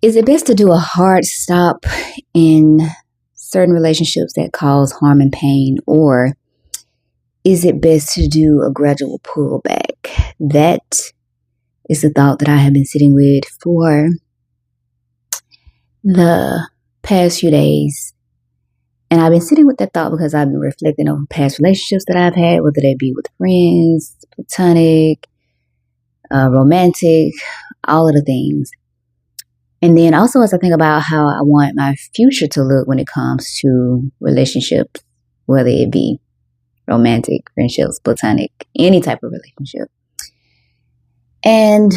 Is it best to do a hard stop in certain relationships that cause harm and pain, or is it best to do a gradual pullback? That is the thought that I have been sitting with for the past few days. And I've been sitting with that thought because I've been reflecting on past relationships that I've had, whether they be with friends, platonic, romantic, all of the things. And then also as I think about how I want my future to look when it comes to relationships, whether it be romantic, friendships, platonic, any type of relationship. And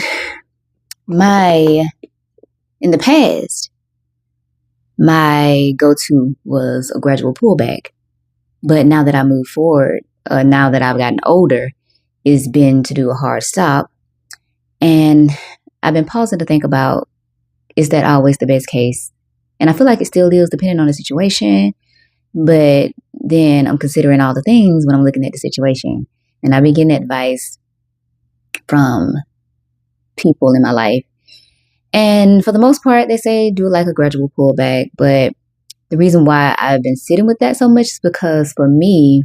in the past, my go-to was a gradual pullback. But now that I move forward, now that I've gotten older, it's been to do a hard stop. And I've been pausing to think about, is that always the best case? And I feel like it still is depending on the situation. But then I'm considering all the things when I'm looking at the situation. And I've been getting advice from people in my life. And for the most part, they say do like a gradual pullback. But the reason why I've been sitting with that so much is because for me,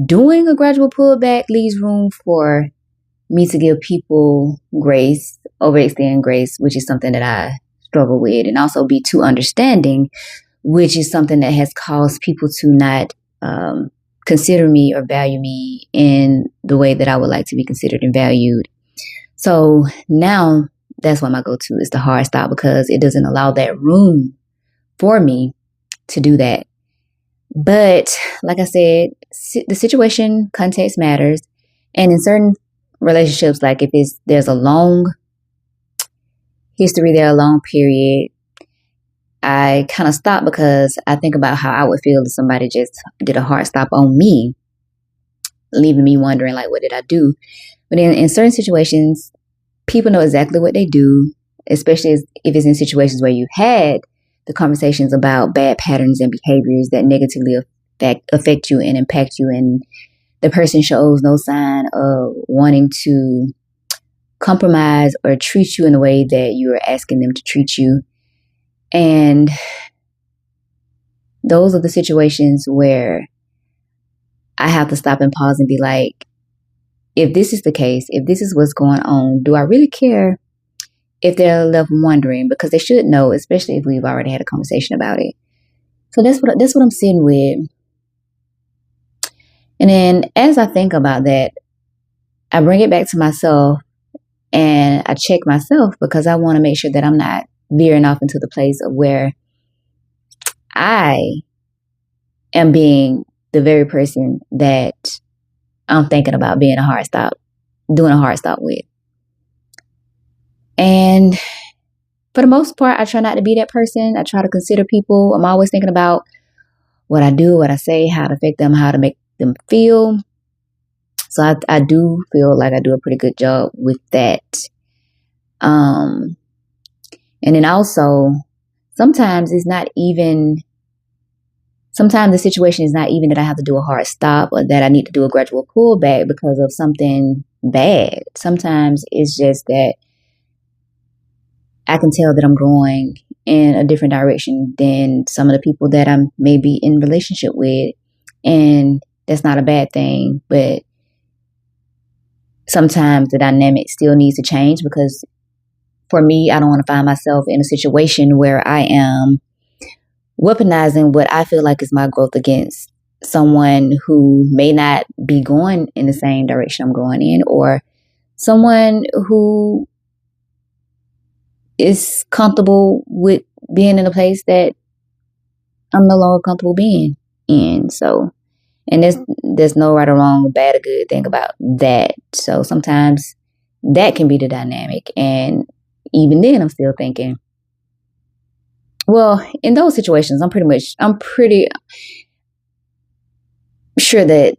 doing a gradual pullback leaves room for me to give people grace, overextend grace, which is something that I struggle with, and also be too understanding, which is something that has caused people to not consider me or value me in the way that I would like to be considered and valued. So now that's why my go-to is the hard stop, because it doesn't allow that room for me to do that. But like I said, the situation, context matters. And in certain relationships, like if there's a long history there, a long period, I kind of stop because I think about how I would feel if somebody just did a hard stop on me, leaving me wondering, like, what did I do? But in certain situations, people know exactly what they do, especially if it's in situations where you had the conversations about bad patterns and behaviors that negatively affect you and impact you, and the person shows no sign of wanting to compromise or treat you in the way that you are asking them to treat you. And those are the situations where I have to stop and pause and be like, if this is the case, if this is what's going on, do I really care if they're left wondering? Because they should know, especially if we've already had a conversation about it. So that's what I'm sitting with. And then as I think about that, I bring it back to myself and I check myself, because I want to make sure that I'm not veering off into the place of where I am being the very person that I'm thinking about doing a hard stop with. And for the most part, I try not to be that person. I try to consider people. I'm always thinking about what I do, what I say, how to affect them, how to make them feel. So I do feel like I do a pretty good job with that. And then also, sometimes the situation is not even that I have to do a hard stop or that I need to do a gradual pullback because of something bad. Sometimes it's just that I can tell that I'm growing in a different direction than some of the people that I'm maybe in relationship with. And that's not a bad thing, but sometimes the dynamic still needs to change, because for me, I don't want to find myself in a situation where I am weaponizing what I feel like is my growth against someone who may not be going in the same direction I'm going in, or someone who is comfortable with being in a place that I'm no longer comfortable being in. So, and there's no right or wrong, bad or good thing about that. So sometimes that can be the dynamic. And even then I'm still thinking, well, in those situations, I'm pretty sure that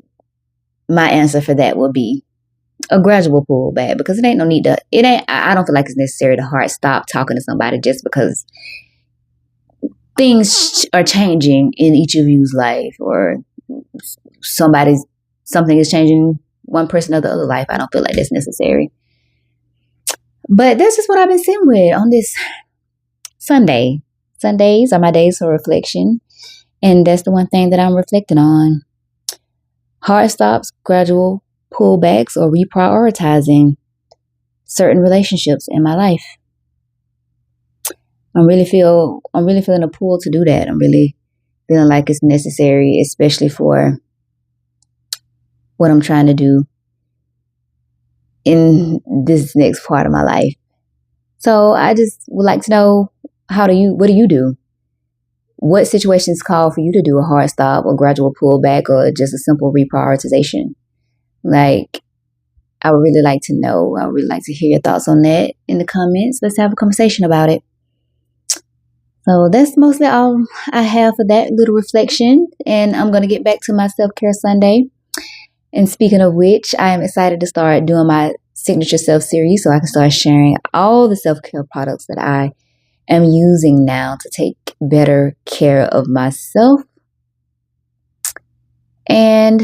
my answer for that will be a gradual pullback, because I don't feel like it's necessary to hard stop talking to somebody just because things are changing in each of you's life, or something is changing one person or the other life. I don't feel like that's necessary. But that's just what I've been sitting with on this Sunday. Sundays are my days for reflection. And that's the one thing that I'm reflecting on. Hard stops, gradual pullbacks, or reprioritizing certain relationships in my life. I'm really feeling a pull to do that. I'm really feeling like it's necessary, especially for what I'm trying to do in this next part of my life. So I just would like to know, what do you do? What situations call for you to do a hard stop or gradual pullback or just a simple reprioritization? Like, I would really like to know. I would really like to hear your thoughts on that in the comments. Let's have a conversation about it. So that's mostly all I have for that little reflection. And I'm going to get back to my self-care Sunday. And speaking of which, I am excited to start doing my signature self series so I can start sharing all the self-care products that I am using now to take better care of myself. And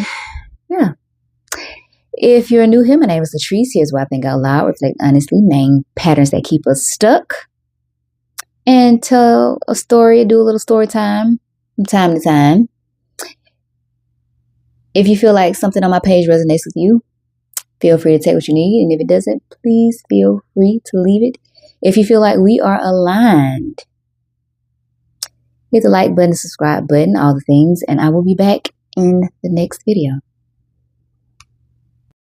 yeah. If you're new here, my name is Latrice. Here's why I think out loud, reflect honestly, name patterns that keep us stuck, and tell a story, do a little story time from time to time. If you feel like something on my page resonates with you, feel free to take what you need. And if it doesn't, please feel free to leave it. If you feel like we are aligned, hit the like button, the subscribe button, all the things, and I will be back in the next video.